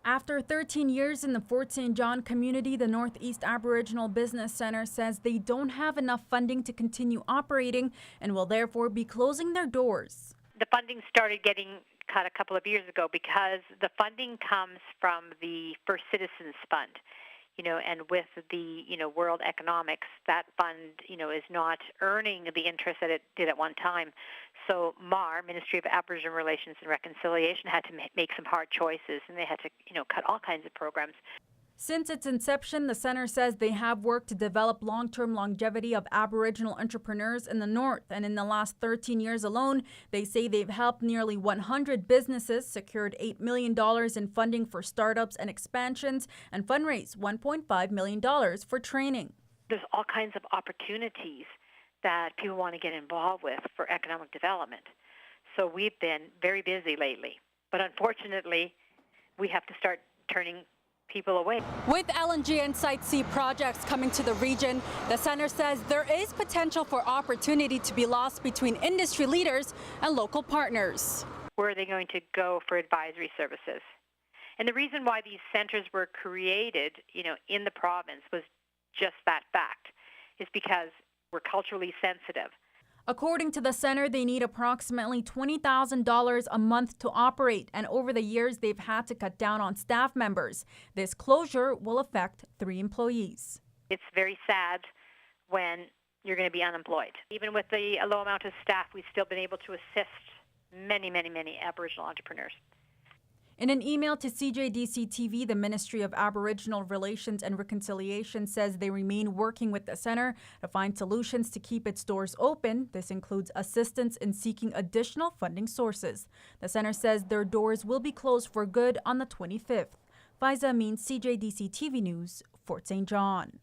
After 13 years in the Fort St. John community, the Northeast Aboriginal Business Centre says they don't have enough funding to continue operating and will therefore be closing their doors. The funding started getting cut a couple of years ago because the funding comes from the First Citizens Fund. And with the, world economics, that fund, is not earning the interest that it did at one time. So MAR, Ministry of Aboriginal Relations and Reconciliation, had to make some hard choices, and they had to, cut all kinds of programs. Since its inception, the center says they have worked to develop long-term longevity of Aboriginal entrepreneurs in the North. And in the last 13 years alone, they say they've helped nearly 100 businesses, secured $8 million in funding for startups and expansions, and fundraised $1.5 million for training. There's all kinds of opportunities that people want to get involved with for economic development. So we've been very busy lately. But unfortunately, we have to start turning people away. With LNG and Site C projects coming to the region, the center says there is potential for opportunity to be lost between industry leaders and local partners. Where are they going to go for advisory services? And the reason why these centers were created, in the province was just that fact, is because we're culturally sensitive. According to the center, they need approximately $20,000 a month to operate, and over the years, they've had to cut down on staff members. This closure will affect 3 employees. It's very sad when you're going to be unemployed. Even with the low amount of staff, we've still been able to assist many, many, many Aboriginal entrepreneurs. In an email to CJDC-TV, the Ministry of Aboriginal Relations and Reconciliation says they remain working with the center to find solutions to keep its doors open. This includes assistance in seeking additional funding sources. The center says their doors will be closed for good on the 25th. Faiza Amin, CJDC-TV News, Fort St. John.